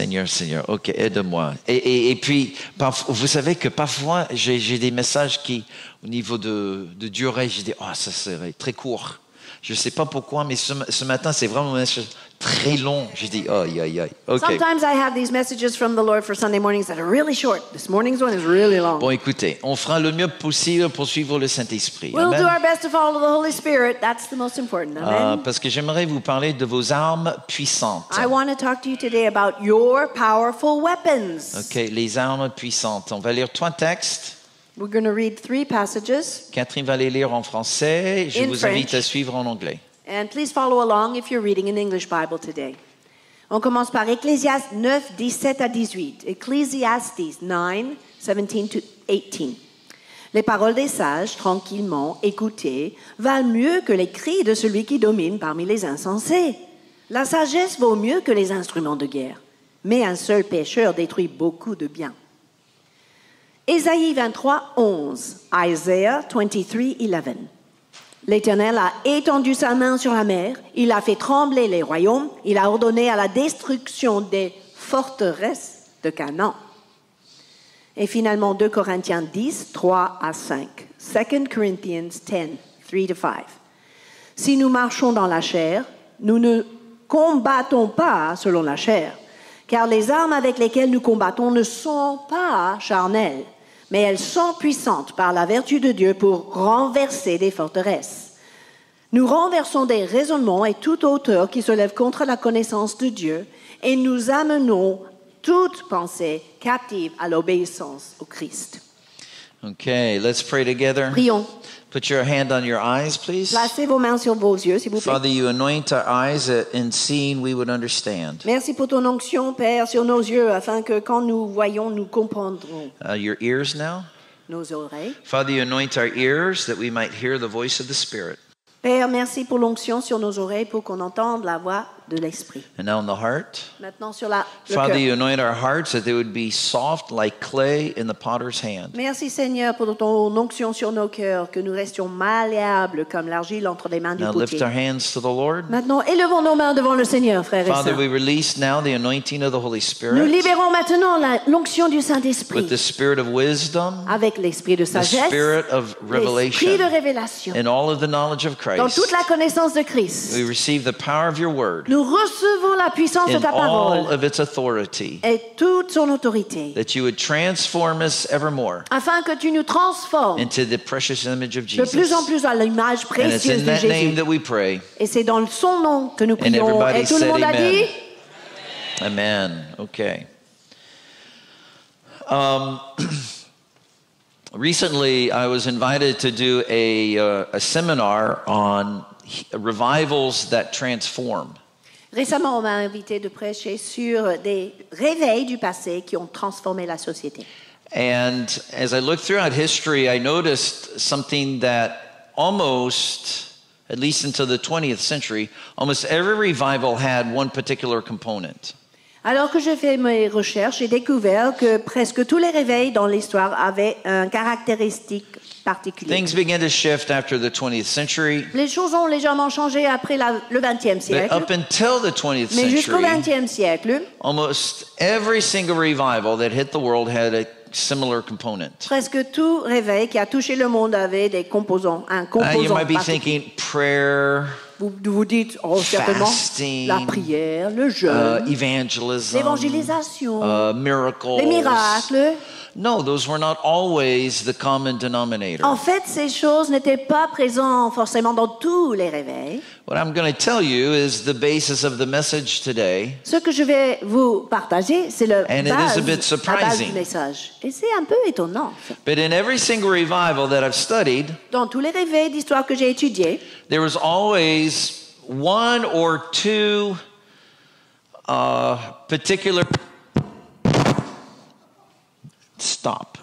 Seigneur, Seigneur, ok, aide-moi. Et puis, vous savez que parfois, j'ai des messages qui, au niveau de durée, je dis, ça serait très court. Je ne sais pas pourquoi, mais ce matin, c'est vraiment un message très long. J'ai dit, aïe, aïe, aïe. Okay. Sometimes I have these messages from the Lord for Sunday mornings that are really short. This morning's one is really long. Bon, écoutez, on fera le mieux possible pour suivre le Saint-Esprit. We'll Amen. do our best to follow the Holy Spirit. That's the most important. Amen. Parce que j'aimerais vous parler de vos armes puissantes. I want to talk to you today about your powerful weapons. Ok, les armes puissantes. On va lire 3 textes. We're going to read 3 passages. Catherine va les lire en français. Je In vous French. invite à suivre en anglais. And please follow along if you're reading an English Bible today. On commence par Ecclésiaste 9, 17 à 18. Ecclesiastes 9, 17 to 18. Les paroles des sages, tranquillement écoutées, valent mieux que les cris de celui qui domine parmi les insensés. La sagesse vaut mieux que les instruments de guerre. Mais un seul pécheur détruit beaucoup de biens. Ésaïe 23, 11. Isaiah 23, 11. L'Éternel a étendu sa main sur la mer, il a fait trembler les royaumes, il a ordonné à la destruction des forteresses de Canaan. Et finalement, 2 Corinthiens 10, 3 à 5. 2 Corinthians 10, 3 to 5. Si nous marchons dans la chair, nous ne combattons pas selon la chair, car les armes avec lesquelles nous combattons ne sont pas charnelles, mais elles sont puissantes par la vertu de Dieu pour renverser des forteresses. Nous renversons des raisonnements et toute hauteur qui se lève contre la connaissance de Dieu et nous amenons toute pensée captive à l'obéissance au Christ. Okay, let's pray together. Prions. Put your hand on your eyes, please. Placez vos mains sur vos yeux, s'il vous plaît. Father, you anoint our eyes that in seeing we would understand. Merci pour ton onction, Père, sur nos yeux, afin que quand nous voyons, nous comprendrons. Your ears now. Nos oreilles. Father, you anoint our ears that we might hear the voice of the Spirit. Père, merci pour l'onction sur nos oreilles pour qu'on entende la voix de l'Esprit. And now in the heart. Maintenant sur le Father, cœur. you anoint our hearts that they would be soft like clay in the potter's hand. Merci Seigneur pour ton onction sur nos cœurs, que nous restions malléables comme l'argile entre les mains du Now lift potier. our hands to the Lord. Maintenant, élevons nos mains devant le Seigneur, frères et Father, sœurs. we release now the anointing of the Holy Nous Spirit libérons maintenant l'onction du with Saint-Esprit the spirit of wisdom, avec l'esprit de the sagesse, spirit of l'esprit de revelation, révélation, and all of the knowledge of dans Christ. toute la connaissance de Christ. We receive the power of your word Nous recevons la puissance de in ta all parole of its authority, et toute son autorité, that you would transform us evermore afin que tu nous transformes into the precious image of de plus en Jesus. plus à l'image And it's précieuse in de that name Jésus. that we pray. Et c'est dans son nom que nous And prions. everybody Et tout le said monde a amen. dit Amen. Okay. Recently, I was invited to do a seminar on revivals that transform. Récemment, on m'a invité de prêcher sur des réveils du passé qui ont transformé la société. And as I looked throughout history, I noticed something that almost, at least until the 20th century, almost every revival had one particular component. Alors que je fais mes recherches, j'ai découvert que presque tous les réveils dans l'histoire avaient une caractéristique particulière. Things began to shift after the 20th century, Les choses ont légèrement changé après le XXe but siècle, up until the 20th mais jusqu'au century, XXe siècle, almost every single revival that hit the world had a similar component. presque tout réveil qui a touché le monde avait des composants, un You composant might be particulier. thinking prayer, Vous vous dites, certainement, fasting, la prière, le jeûne, evangelism, l'évangélisation, miracles. les miracles. No, those were not always the common denominator. En fait, ces choses n'étaient pas présentes forcément dans tous les réveils. What I'm going to tell you is the basis of the message today. Ce que je vais vous partager, c'est le And it is a bit la base surprising. du message. Et c'est un peu étonnant. But in every single revival that I've studied, Dans tous les réveils d'histoire que j'ai étudiés, there was always one or two particular... Stop.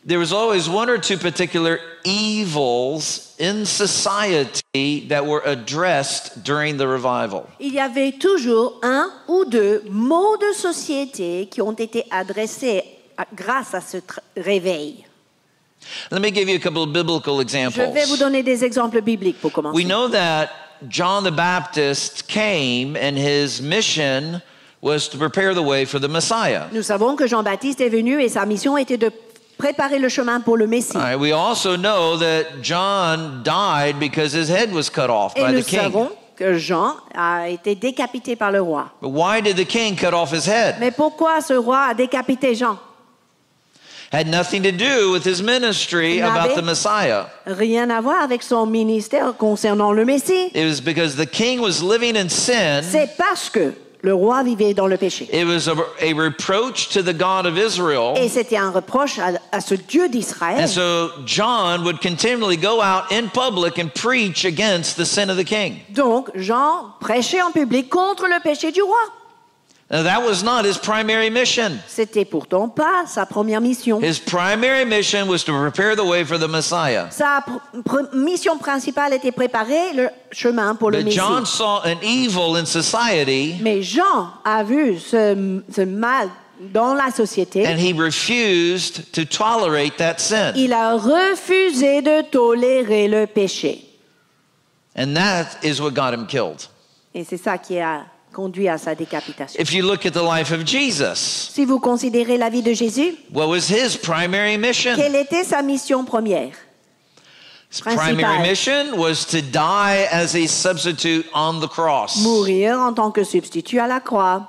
There was always one or two particular evils in society that were addressed during the revival. il y avait toujours un ou deux mots de société qui ont été adressés grâce à ce réveil. Let me give you a couple of biblical examples. Je vais vous donner des exemples bibliques pour commencer. We know that John the Baptist came and his mission was to prepare the way for the Messiah. Nous savons que Jean-Baptiste est venu et sa mission était de préparer le chemin pour le Messie. All right, we also know that John died because his head was cut off Et by nous the king. savons que Jean a été décapité par le roi. But why did the king cut off his head? Mais pourquoi ce roi a décapité Jean? Had nothing to do with his ministry about the Messiah. Rien à voir avec son ministère concernant le Messie. It was because the king was living in sin. C'est parce que le roi vivait dans le péché. It was a reproach to the God of Israel. Et c'était un reproche à ce Dieu d'Israël. And so John would continually go out in public and preach against the sin of the king. Donc Jean prêchait en public contre le péché du roi. Now, that was not his primary mission. C'était pourtant pas sa première mission. His primary mission was to prepare the way for the Messiah. Sa mission principale était préparer le chemin pour le But Messie. John saw an evil in society, Mais Jean a vu ce mal dans la société. and he refused to tolerate that sin. Il a refusé de tolérer le péché. And that is what got him killed. Et c'est ça qui a conduit à sa décapitation. If you look at the life of Jesus, Si vous considérez la vie de Jésus, what was his primary mission? quelle était sa mission première? His primary mission was to die as a substitute on the cross. Mourir en tant que substitut à la croix.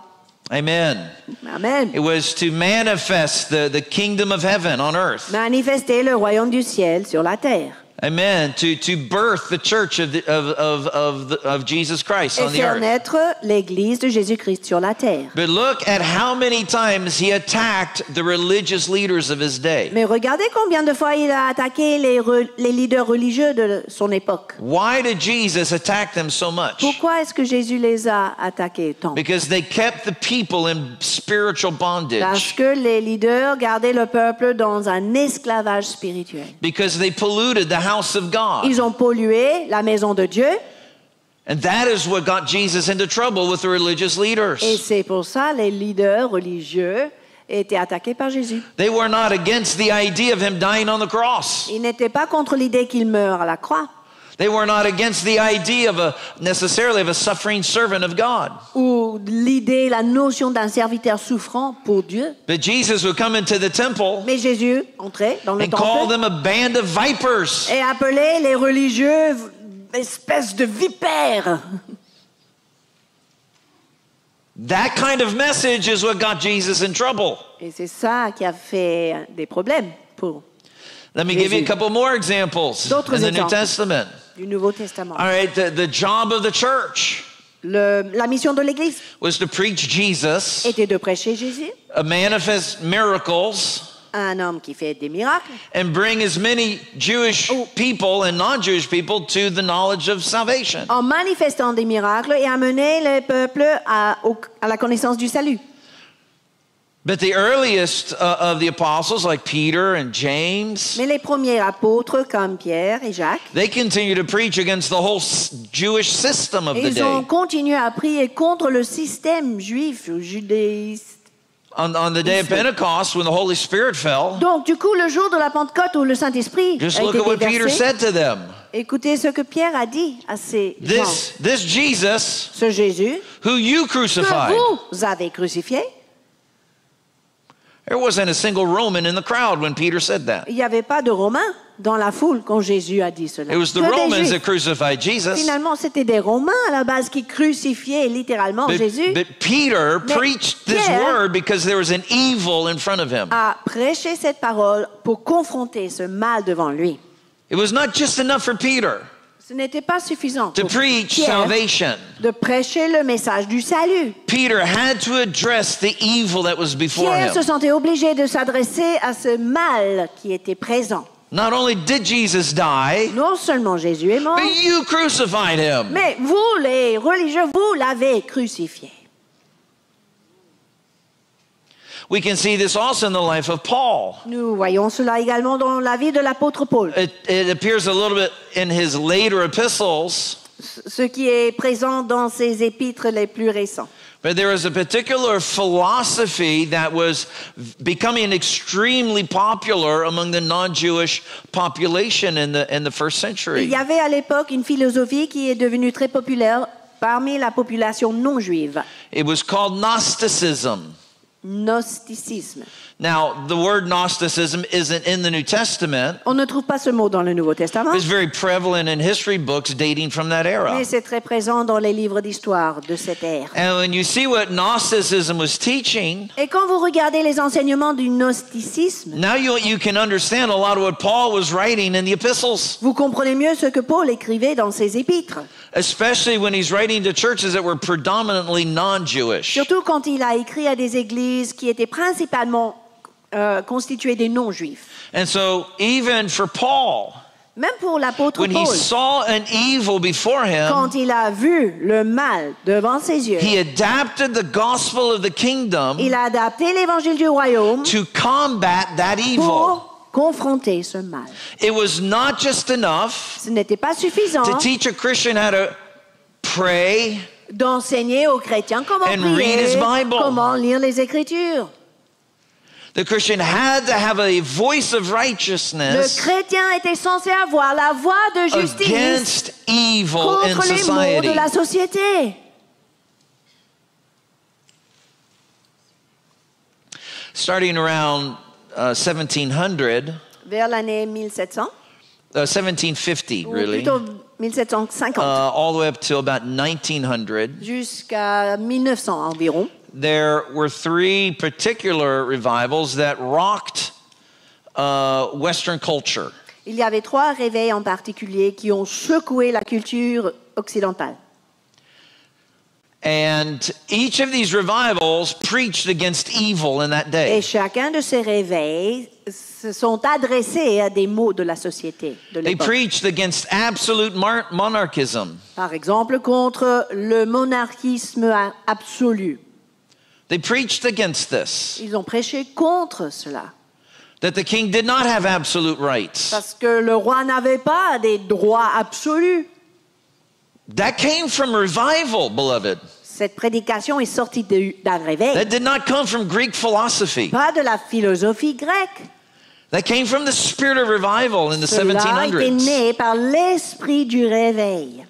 Amen. Amen. It was to manifest the kingdom of heaven on earth. Manifester le royaume du ciel sur la terre. Amen. To birth the church of Jesus Christ Et on the faire earth. naître l'église de Jésus-Christ sur la terre. But look at how many times he attacked the religious leaders of his day. Mais regardez combien de fois il a attaqué les leaders religieux de son époque. Why did Jesus attack them so much? Pourquoi est-ce que Jésus les a attaqués tant? Because they kept the people in spiritual Parce bondage. que les leaders gardaient le peuple dans un esclavage spirituel. Because they polluted the house of God. Ils ont pollué la maison de Dieu And that is what got Jesus into trouble with the religious et leaders. c'est pour ça les leaders religieux étaient attaqués par Jésus. They were not against the idea of him dying on the cross. Ils n'étaient pas contre l'idée qu'il meure à la croix They were not against the idea of necessarily of a suffering servant of God. ou l'idée, la notion d'un serviteur souffrant pour Dieu. But Jesus would come into the temple Mais Jésus entrait dans le and call temple them a band of vipers. et appelait les religieux espèces de vipères. That kind of message is what got Jesus in trouble. Et c'est ça qui a fait des problèmes pour Let me give you a Jésus. couple more examples D'autres in the New exemples. Testament. du Nouveau Testament. All right, the job of the church La mission de l'Église was to preach Jesus, était de prêcher Jésus, manifest miracles, un homme qui fait des miracles, and bring as many Jewish people and non-Jewish people to the knowledge of salvation. en manifestant des miracles et amener les peuples à la connaissance du salut. But the earliest of the apostles, like Peter and James, Mais les premiers apôtres comme Pierre et Jacques, they continued to preach against the whole Jewish system of the ils ont day. continué à prier contre le système juif ou judéiste. On the day of Pentecost, when the Holy Spirit fell, Donc, du coup, le jour de la Pentecôte où le Saint-Esprit just a look été at what Peter déversé, said to them. écoutez ce que Pierre a dit à ces gens. This Jesus, Ce Jésus who you que crucified. vous avez crucifié, There wasn't a single Roman in the crowd when Peter said that. il n'y avait pas de Romains dans la foule quand Jésus a dit cela. It was the Que des Romans Juifs. that crucified Jesus. Finalement, c'était des Romains à la base qui crucifiaient littéralement Jésus. But Peter Mais preached this Pierre word because there was an evil in front of him. a prêché cette parole pour confronter ce mal devant lui. It was not just enough for Peter Ce n'était pas suffisant to pour preach Pierre salvation. de prêcher le message du salut. Peter had to address the evil that was before Pierre se him. sentait obligé de s'adresser à ce mal qui était présent. Not only did Jesus die, Non seulement Jésus est mort, but you crucified him. mais vous, les religieux, vous l'avez crucifié. We can see this also in the life of Paul. Nous voyons cela également dans la vie de l'apôtre Paul. It appears a little bit in his later epistles, Ce qui est présent dans ses épîtres les plus récents. But there was a particular philosophy that was becoming extremely popular among the non-Jewish population in the first Il century. y avait à l'époque une philosophie qui est devenue très populaire parmi la population non juive. It was called Gnosticism. Gnosticisme. Now, the word Gnosticism isn't in the New Testament. On ne trouve pas ce mot dans le Nouveau Testament, It's very prevalent in history books dating from that era. mais c'est très présent dans les livres d'histoire de cette ère. And when you see what Gnosticism was teaching, Et quand vous regardez les enseignements du gnosticisme, now you can understand a lot of what Paul was writing in the epistles, vous comprenez mieux ce que Paul écrivait dans ses épîtres, especially when he's writing to churches that were predominantly non-Jewish. surtout quand il a écrit à des églises qui étaient principalement constituées des non-juifs. And so even for Paul, Même pour l'apôtre when he Paul, saw an evil before him, quand il a vu le mal devant ses yeux, he adapted the gospel of the kingdom il a adapté l'évangile du royaume to combat that evil. pour confronter ce mal. It was not just enough Ce n'était pas suffisant to teach a Christian how to pray, d'enseigner aux chrétiens comment And read his prier, Bible. comment lire les Écritures. the Christian had to have a voice of Le righteousness chrétien était censé avoir la voix de justice against evil in contre les maux society. de la société. Starting around 1700, Vers l'année 1700, 1750 ou really, plutôt 1750, all the way up to about 1900, jusqu'à 1900 environ, there were three particular revivals that rocked Western culture. il y avait 3 réveils en particulier qui ont secoué la culture occidentale. And each of these revivals preached against evil in that Et day. chacun de ces réveils se sont adressés à des maux de la société de They l'époque. preached against absolute monarchism. Par exemple, contre le monarchisme absolu. They preached against this, Ils ont prêché contre cela. that the king did not have absolute rights. Parce que le roi n'avait pas des droits absolus. That came from revival, beloved. Cette prédication est sortie d'un réveil, That did not come from Greek philosophy. pas de la philosophie grecque. That came from the spirit of revival in the Cela était 1700s. né par l'esprit du réveil.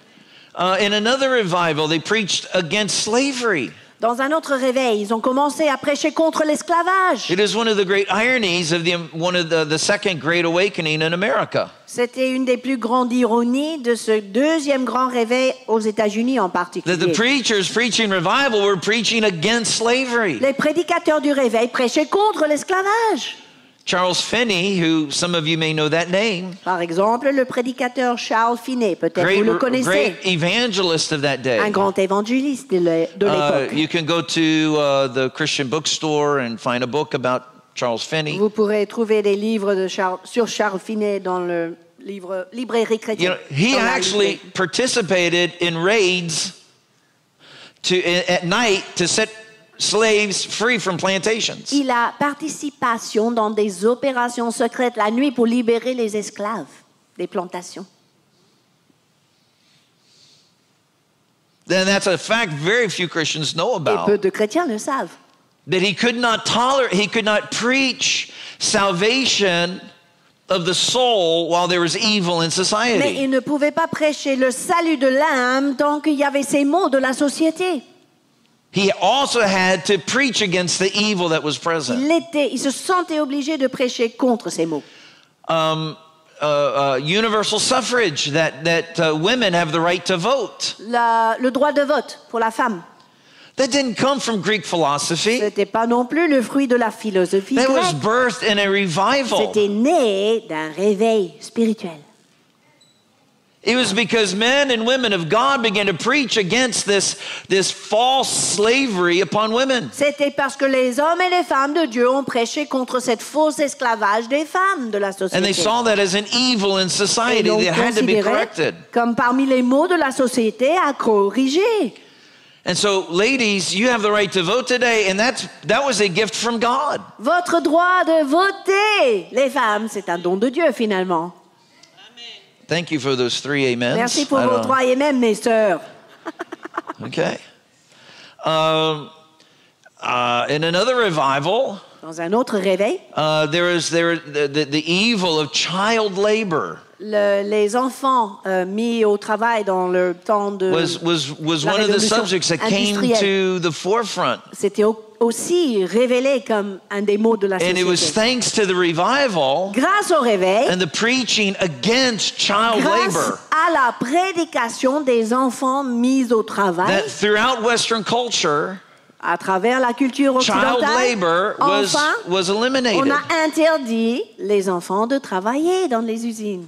In another revival, they preached against slavery. Dans un autre réveil, ils ont commencé à prêcher contre l'esclavage. It is one of the great ironies of the second Great Awakening in America. C'était une des plus grandes ironies de ce deuxième grand réveil aux États-Unis en That the particulier. preachers preaching revival were preaching against slavery. Les prédicateurs du réveil prêchaient contre l'esclavage. Charles Finney, who some of you may know that name, Par exemple, le prédicateur Charles Finney, peut-être vous le connaissez, great evangelist of that day. un grand évangéliste de l'époque. You can go to the Christian bookstore and find a book about Charles Finney. Vous pourrez trouver des livres sur Charles Finney dans le librairie You chrétienne. know, he Dans la actually librairie. participated in raids at night to set slaves free from plantations. Il a participation dans des opérations secrètes la nuit pour libérer les esclaves des plantations. Then that's a fact very few Christians know Et about. peu de chrétiens le savent. That he could not preach salvation of the soul while there was evil in Mais society. il ne pouvait pas prêcher le salut de l'âme tant qu'il y avait ces maux de la société. He also had to preach against the evil that was present. Il se sentait obligé de prêcher contre ces maux. Universal suffrage, that women have the right to vote. Le droit de vote pour la femme, That didn't come from Greek philosophy. ce n'était pas non plus le fruit de la philosophie That was grecque. birthed in a revival. C'était né d'un réveil spirituel. It was because men and women of God began to preach against this false slavery upon women. C'était parce que les hommes et les femmes de Dieu ont prêché contre cette fausse esclavage des femmes de la société. And they saw that as an evil in Et society l'ont that had to be considéré corrected. comme parmi les maux de la société à corriger. And so, ladies, you have the right to vote today, and that was a gift from God. Votre droit de voter, les femmes, c'est un don de Dieu finalement. Thank you for those 3 amens. Merci pour I vos don't- droits et même mes sœurs. Okay. In another revival, Dans un autre réveil, the evil of child labor les enfants mis au travail dans le temps de was la one of the révolution subjects that came industrielle. to the forefront. C'était aussi révélé comme un des mots de la And it was société. thanks to the revival Grâce au réveil, and the preaching against child grâce labor à la prédication des enfants mis au travail, that throughout Western culture, à travers la culture child occidentale, labor enfin, was on eliminated. a interdit les enfants de travailler dans les usines.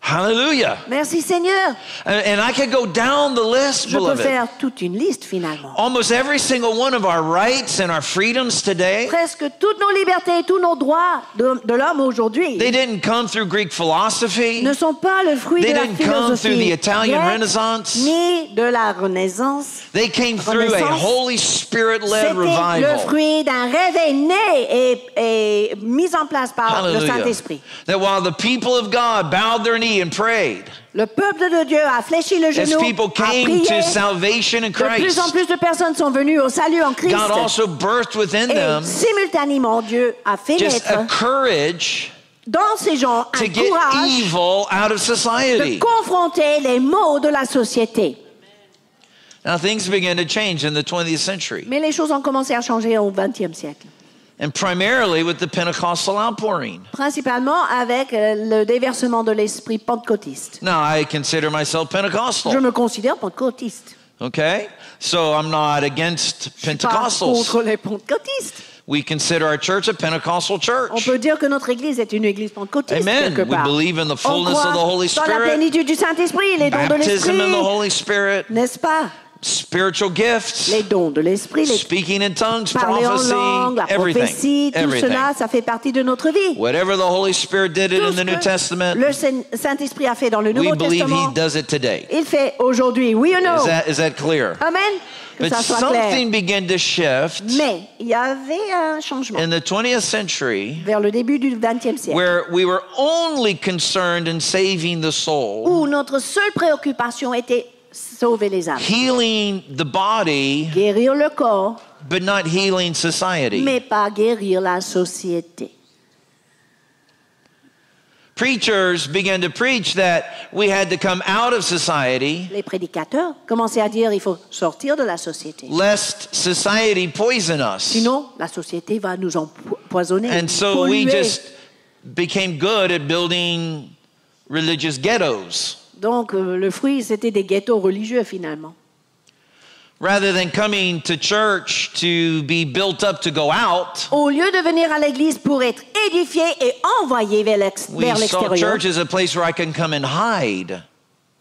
Hallelujah. Merci Seigneur. And I could go down the list, Je peux beloved. faire toute une liste finalement. Almost every single one of our rights and our freedoms today, Presque toutes nos libertés, tous nos droits de l'homme aujourd'hui they didn't come through Greek philosophy. ne sont pas le fruit They de la didn't come through the philosophie Italian grecque, Renaissance. ni de la Renaissance. They came through a Renaissance. Holy Spirit-led C'était le revival. fruit d'un réveil né et mis en place par le Hallelujah. Saint-Esprit. That while the people of God bowed their knee and prayed, Le peuple de Dieu a fléchi le as genou, people a came prié. to salvation in De plus en Christ, plus de personnes sont venues au salut en Christ. God also birthed within Et them simultanément, Dieu a fait just a naître courage dans ces gens to un get courage evil out of de society. confronter les maux de la société. Now things began to change in the 20th century, Mais les choses ont commencé à changer au XXe siècle. and primarily with the Pentecostal outpouring. Principalement avec le déversement de l'esprit pentecôtiste. Now, I consider myself Pentecostal, Je me considère pentecôtiste. okay? So I'm not against Pas Pentecostals. contre les pentecôtistes. We consider our church a Pentecostal On church. peut dire que notre église est une église pentecôtiste Amen. quelque We part. believe in the On fullness croit of the Holy dans la Spirit, plénitude du Saint-Esprit, les dons de baptism in the l'esprit, Holy Spirit, n'est-ce pas? spiritual gifts, Les dons de l'esprit, les speaking in tongues, parler en langue, la prophecy, prophétie, everything. tout cela, ça fait partie de notre vie. Whatever the Holy Spirit did it Tout in ce the New que Testament, le Saint-Esprit a fait dans le we Nouveau believe Testament, He does it today. il fait aujourd'hui, oui ou non? Is that clear? Amen. Que But ça soit clair. something began to shift Mais il y avait un changement in the 20th century vers le début du XXe siècle where we were only concerned in saving the soul, où notre seule préoccupation était sauver les âmes, healing the body, guérir le corps, but not healing society. mais pas guérir la société. Preachers began to preach that we had to come out of society Les prédicateurs commençaient à dire il faut sortir de la société. lest society poison us. Sinon, la société va nous empoisonner, And so we polluer. just became good at building religious ghettos. Donc, le fruit, c'était des ghettos religieux finalement. Rather than coming to church to be built up to go out, Au lieu de venir à l'église pour être édifié et envoyé vers we saw l'extérieur, church as a place where I can come and hide.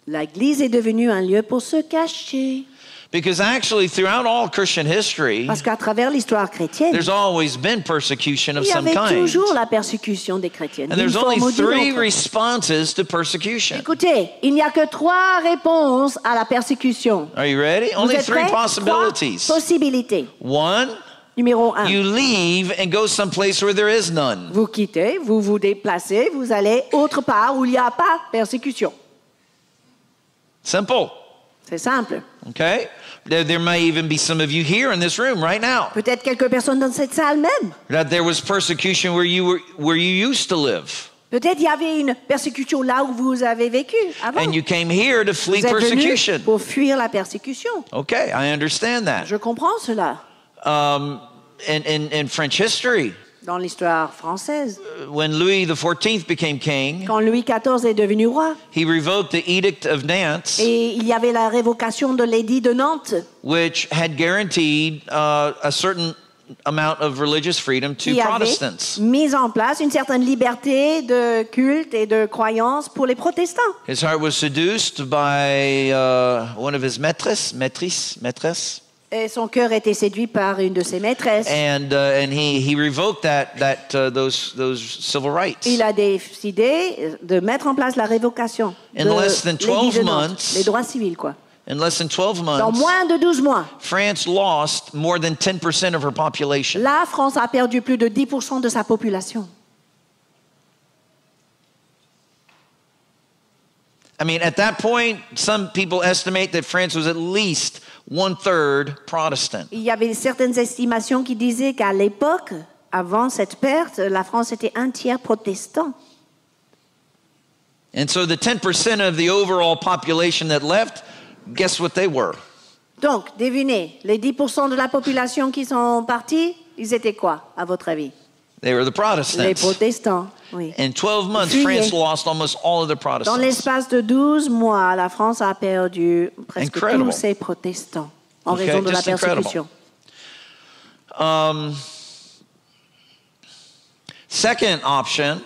l'église est devenue un lieu pour se cacher. Because actually, throughout all Christian history, Parce qu'à travers l'histoire chrétienne, there's always been persecution of il y some avait kind. toujours la persécution des chrétiens. And d'une there's only forme ou d'une 3 autre. responses to persecution. Écoutez, il n'y a que 3 réponses à la persécution. Are you ready? Vous Only êtes 3 prêts? 3 possibilities. possibilités. 1, Numéro 1. you leave and go someplace where there is none. Vous quittez, vous vous déplacez, vous allez autre part où il n'y a pas persécution. Simple. C'est simple. Okay? There may even be some of you here in this room right now Peut-être quelques personnes dans cette salle même. that there was persecution where you used to live. Peut-être il y avait une persécution là où vous avez vécu avant. And you came here to flee Vous êtes persecution. venus pour fuir la persécution. Okay, I understand that. Je comprends cela. In French history, Dans l'histoire française, when Louis XIV became king, quand Louis XIV est devenu roi, he revoked the Edict of Nantes, et il y avait la révocation de l'édit de Nantes, which had guaranteed a certain amount of religious freedom to qui avait Protestants. mis en place une certaine liberté de culte et de croyance pour les protestants. His heart was seduced by one of his maîtresses, Et son cœur était séduit par une de ses maîtresses. and he revoked those civil rights. Il a décidé de mettre en place la révocation In de less than 12 l'édit de Nantes, months, les droits civils, quoi. In less than 12 Dans months, moins de 12 mois, France lost more than 10% of her population. la France a perdu plus de 10% de sa population. I mean, at that point, some people estimate that France was at least 1/3 Protestant. Il y avait certaines estimations qui disaient qu'à l'époque, avant cette perte, la France était un tiers protestant. And so the 10% of the overall population that left, guess what they were? Donc, devinez, les 10% de la population qui sont partis, ils étaient quoi, à votre avis? They were the Les Protestants. protestants, oui. In 12 months, Fuyaient. France lost almost all of the Dans Protestants. l'espace de 12 mois, la France a perdu presque Incredible. tous ses protestants en Okay, raison de la just incredible. persécution. Second option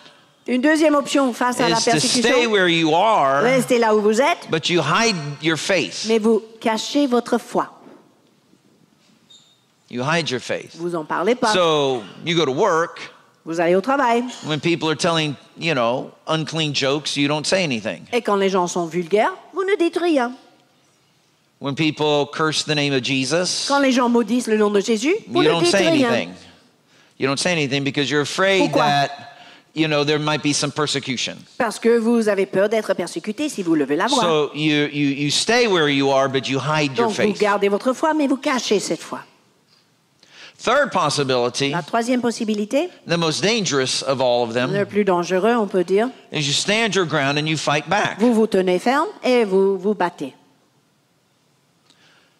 Une deuxième option face à la is to stay persécution, where you are, restez là où vous êtes, but you hide your faith. mais vous cachez votre foi. You hide your faith. Vous en parlez pas. So you go to work. Vous allez au travail. When people are telling, unclean jokes, you don't say anything. Et quand les gens sont vulgaires, vous ne dites rien. When people curse the name of Jesus, Quand les gens maudissent le nom de Jésus, vous you ne don't dites say rien. anything. You don't say anything because you're afraid Pourquoi? that, there might be some persecution. Parce que vous avez peur d'être persécuté si vous levez la voix. So you stay where you are, but you hide your Donc vous faith. gardez votre foi, mais vous cachez cette foi. Third possibility, La troisième possibilité, the most dangerous of all of them, le plus dangereux, on peut dire, is you stand your ground and you fight back. vous vous tenez ferme et vous vous battez.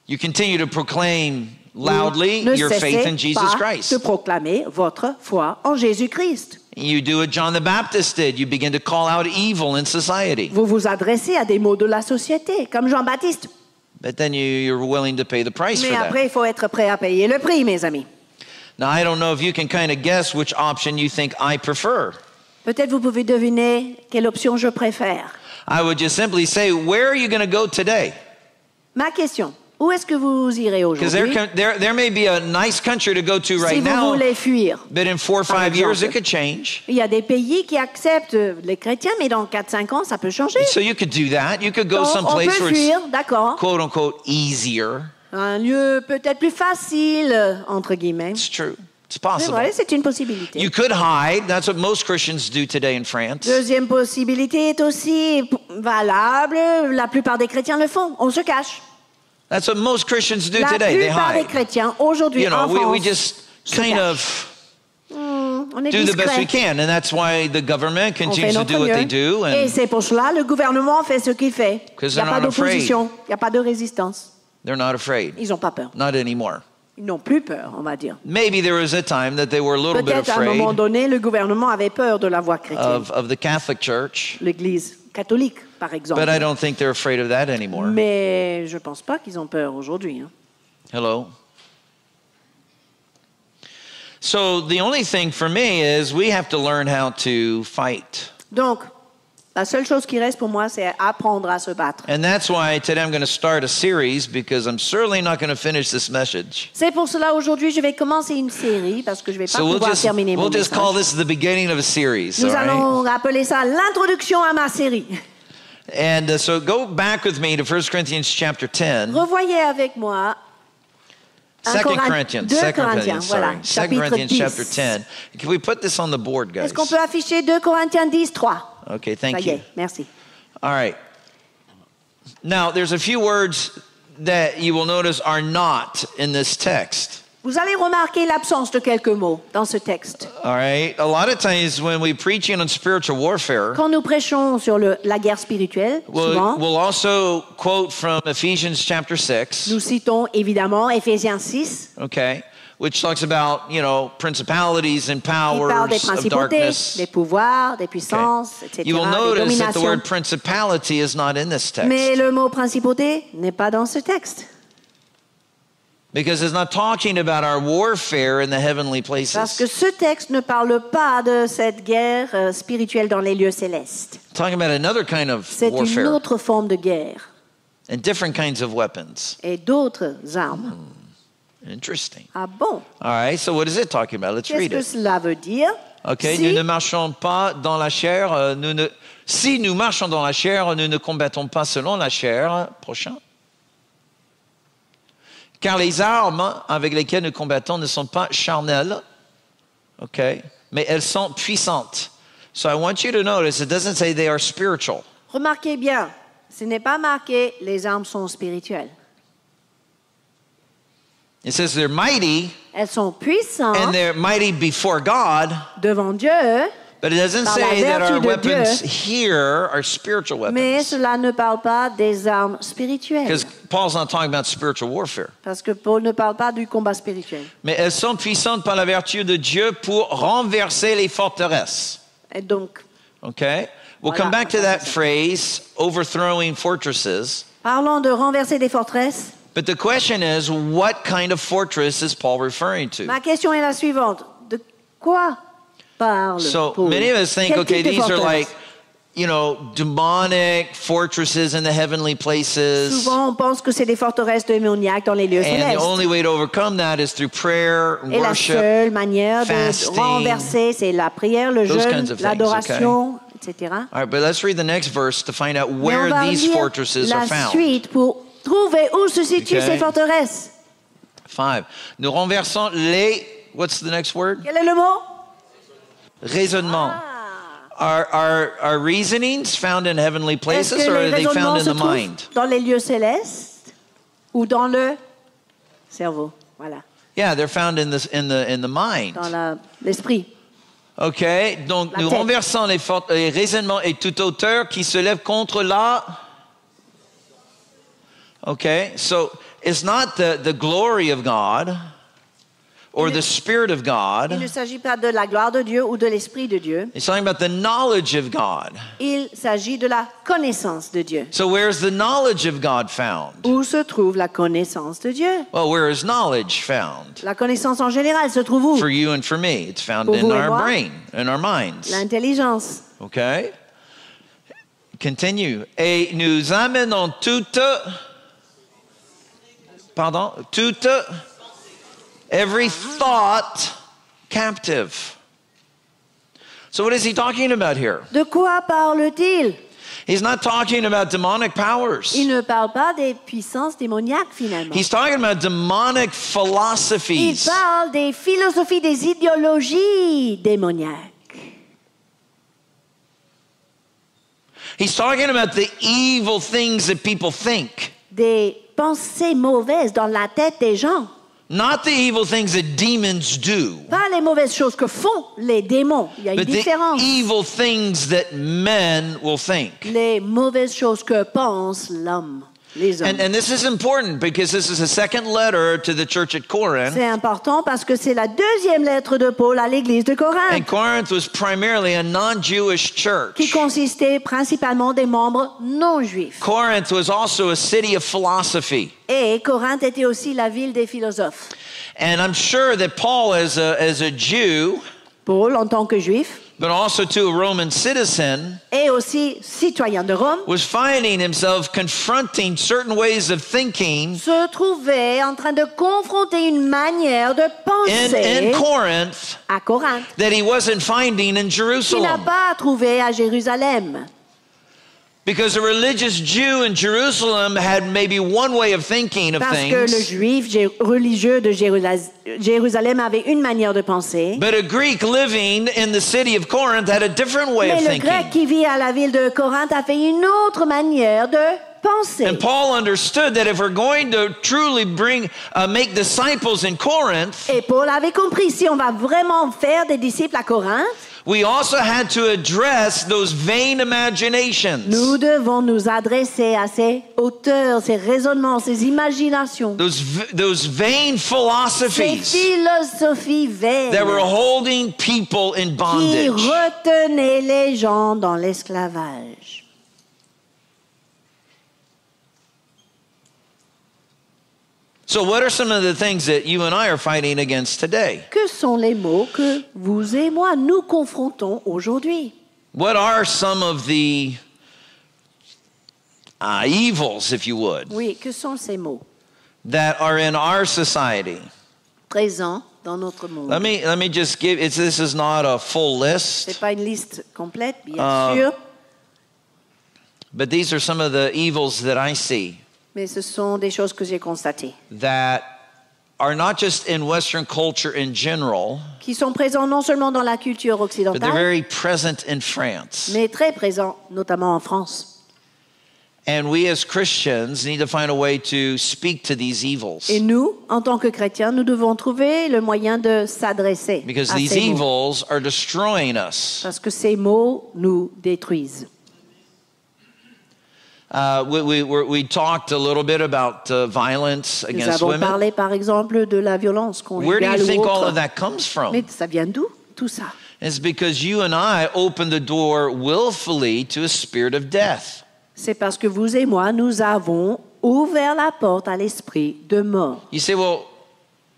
You continue to proclaim loudly Vous ne your faith in cessez Jesus pas Christ. de proclamer votre foi en Jésus-Christ. You do what John the Baptist did. You begin to call out evil in society. Vous vous adressez à des maux de la société, comme Jean-Baptiste. But then you're willing to pay the price Mais for that. après, il faut être prêt à payer le prix, mes amis. Now, I don't know if you can kind of guess which option you think I prefer. Peut-être vous pouvez deviner quelle option je préfère. I would just simply say, where are you going to go today? Ma question, où est-ce que vous irez Because aujourd'hui there may be a nice country to go to si right vous now, voulez fuir? but in 4 or Par 5 years, exemple. it could change. Il y a des pays qui acceptent les chrétiens, mais dans 4-5 ans, ça peut changer. So you could do that. You could go Donc, on someplace peut where fuir, it's d'accord. quote unquote easier. Un lieu peut-être plus facile, entre guillemets. It's true. It's C'est possible. vrai, c'est une possibilité. You could hide. That's what most Christians do today in France. Deuxième possibilité est aussi valable. La plupart des chrétiens le font. On se cache. That's what most Christians do La today. They plupart des hide. chrétiens aujourd'hui en We France just se kind cachent. of On est do the best we discret. can, and that's why the government On fait continues to notre do what they mieux. do. Et And c'est pour cela le gouvernement fait ce qu'il fait. Il 'Cause n'y a they're pas not afraid. d'opposition, il n'y a pas de résistance. they're not afraid. Ils n'ont pas peur. Not anymore. Ils n'ont plus peur, on va dire. Maybe there was a time that they were a little bit Peut-être à un moment afraid donné, le gouvernement avait peur de la voix chrétienne. of the Catholic Church, L'Église catholique, par exemple. but I don't think they're afraid of that anymore. Mais je ne pense pas qu'ils ont peur aujourd'hui. Hein. Hello? So the only thing for me is we have to learn how to fight. Donc, la seule chose qui reste pour moi, c'est apprendre à se battre. And that's why today I'm going to start a series because I'm certainly not going to finish this message. C'est pour cela aujourd'hui, je vais commencer une série parce que je ne vais pas So pouvoir terminer mon we'll just call message. this the beginning of a series, Nous all right? allons appeler ça l'introduction à ma série. And so go back with me to 1 Corinthians chapter 10. Revoyez avec moi 2 Corinthians, 2 2 Corinthiens, Corinthians, voilà, sorry. 2 chapitre Corinthians 10. chapter 10. Can we put this on the board, guys? Est-ce qu'on peut afficher 2 Corinthiens 10, 3? Okay, Ça thank y you. est, merci. All right. Now, there's a few words that you will notice are not in this text. Vous allez remarquer l'absence de quelques mots dans ce texte. All right. A lot of times when we preaching on spiritual warfare, Quand nous prêchons sur la guerre spirituelle, souvent, we'll also quote from Ephesians chapter 6, nous citons évidemment Éphésiens 6, okay, which talks about, principalities and qui parle des powers of principautés, darkness. des pouvoirs, des puissances, etc., You will des notice that the dominations. word principality is not in this text Mais le mot principauté n'est pas dans ce texte. because it's not talking about our warfare in the heavenly Parce que places. ce texte ne parle pas de cette guerre spirituelle dans les lieux célestes. It's talking about another kind of C'est une warfare autre forme de guerre and different kinds of weapons. et d'autres armes. Interesting. Ah bon? All right, so what is it talking about? Let's Qu'est-ce read que it. cela veut dire? Okay, Si- nous ne marchons pas dans la chair. Si nous marchons dans la chair, nous ne combattons pas selon la chair. Prochain. Car les armes avec lesquelles nous combattons ne sont pas charnelles, okay, mais elles sont puissantes. So I want you to notice it doesn't say they are spiritual. Remarquez bien, ce n'est pas marqué les armes sont spirituelles. It says they're mighty, Elles sont puissantes and they're mighty before God, devant Dieu, but it doesn't Par la say that vertu our de weapons Dieu. here are spiritual mais weapons. cela ne parle pas des armes spirituelles. Because Paul's not talking about spiritual warfare. Parce que Paul ne parle pas du combat spirituel. Mais elles sont puissantes par la vertu de Dieu pour renverser les forteresses. Et donc, Okay? We'll Voilà. come back to that phrase, overthrowing fortresses. parlons de renverser des forteresses. But the question is, what kind of fortress is Paul referring to? Ma question est la suivante. De quoi parle So Paul? many of us think, Quel okay, type de these are forteresse? like, demonic fortresses in the heavenly places. Souvent, on pense que c'est des forteresses démoniaques dans les lieux And the célestes. only way to overcome that is through prayer, Et la worship. seule manière de fasting, renverser, c'est la prière, le those jeûne, kinds of things, l'adoration, etc. All right, but let's read the next verse to find out Mais on where va these lire fortresses la are found. suite pour trouver où se situent Okay. ces forteresses. 5. Nous renversons les, what's the next word? Quel est le mot? Raisonnement. Are reasonings found in heavenly Est-ce places, que or les are they raisonnements found in se the trouvent mind? dans les lieux célestes ou dans le cerveau? Voilà, Yeah, they're found in the mind. dans l'esprit. OK, donc La nous tête. renversons les raisonnements et toute hauteur qui se lève contre la... OK, so it's not the glory of God or the Spirit of Il God. ne s'agit pas de la gloire de Dieu ou de l'esprit de Dieu. It's talking about the knowledge of God. Il s'agit de la connaissance de Dieu. So where's the knowledge of God found? Où se trouve la connaissance de Dieu? Well, where is knowledge found? La connaissance en général se trouve où? For you and for me. It's found Pour in vous et our moi. brain, in our minds. L'intelligence. OK? Continue. Et nous amenons toute... Pardon? Toute... Every thought captive. So what is he talking about here? De quoi parle-t-il? He's not talking about demonic powers. Il ne parle pas des puissances démoniaques finalement. He's talking about demonic Il philosophies. parle des philosophies, des idéologies démoniaques. He's talking about the evil things that people think. Des pensées mauvaises dans la tête des gens. Not the evil things that demons do, Pas les mauvaises choses que font les démons. Il y a une but the différence. evil things that men will think. Les mauvaises choses que pense l'homme, les hommes. And this is important because this is a second letter to the church at Corinth. C'est important parce que c'est la deuxième lettre de Paul à l'église de And Corinthe, Corinth was primarily a non-Jewish qui church. consistait principalement des membres non juifs. Corinth was also a city of philosophy. Et Corinthe était aussi la ville des philosophes. And I'm sure that Paul, as a Jew, Paul, en tant que juif, but also to a Roman citizen, et aussi citoyen de Rome, was finding himself confronting certain ways of thinking se trouvait en train de confronter une manière de in penser Corinth à Corinthe that he wasn't finding in qu'il n'a Jerusalem. pas trouvé à Jérusalem. Because a religious Jew in Jerusalem had maybe one way of thinking of Parce que le things, juif religieux de Jérusalem avait une manière de penser. but a Greek living in the city of Corinth had a different way of Mais le grec thinking. qui vit à la ville de Corinthe a fait une autre manière de penser. And Paul understood that if we're going to truly make disciples in Corinth, Et Paul avait compris, si on va vraiment faire des disciples à Corinthe, we also had to address those vain imaginations, nous devons nous adresser à ces hauteurs, ces raisonnements, ces imaginations, those vain ces philosophies philosophies vaines that were holding people in qui bondage. retenaient les gens dans l'esclavage. So what are some of the things that you and I are fighting against today? Que sont les mots que vous et moi nous confrontons aujourd'hui? What are some of the evils, if you would, Oui, que sont ces mots that are in our society? présents dans notre monde? Let me just give. This is not a full C'est list, pas une liste complète, bien sûr, but these are some of the evils that I see mais ce sont des choses que j'ai constatées, that are not just in Western culture in general, qui sont présents non seulement dans la culture but they're occidentale, very present in France. mais très présents notamment en France. And we as Christians need to find a way to speak to these evils. Et nous, en tant que chrétiens, nous devons trouver le moyen de s'adresser Because à these ces mots. evils are destroying us. Parce que ces mots nous détruisent. We talked a little bit about violence Nous against avons women. parlé, par exemple, de la violence Where do conjugale you ou think all autre. of that comes from? Mais ça vient d'où, tout ça? It's because you and I opened the door willfully to a spirit of death. C'est parce que vous et moi, nous avons ouvert la porte à l'esprit de mort. You say, well,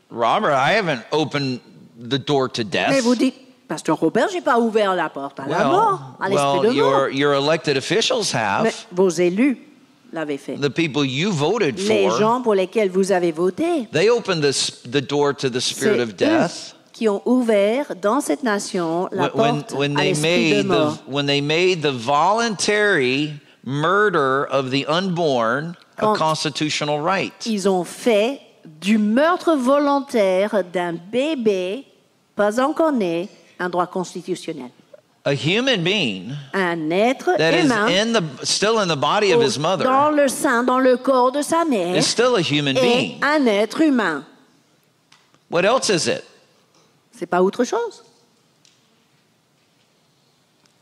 Robert, I haven't opened the door to Mais death. vous dites, Pasteur Robert, j'ai pas ouvert la porte à la mort, à l'esprit de mort. your elected officials Mais have. vos élus l'avaient fait. The people you voted Les for, gens pour lesquels vous avez voté, they opened the door to the spirit c'est of death. eux qui ont ouvert dans cette nation la porte à l'esprit de mort. When they made the voluntary murder of the unborn a Quand constitutional right. Ils ont fait du meurtre volontaire d'un bébé pas encore né un droit constitutionnel. A human being Un être that is humain still in the body of his mother dans le sein, dans le corps de sa mère, is still a human est being. un être humain. What else is it? C'est pas autre chose.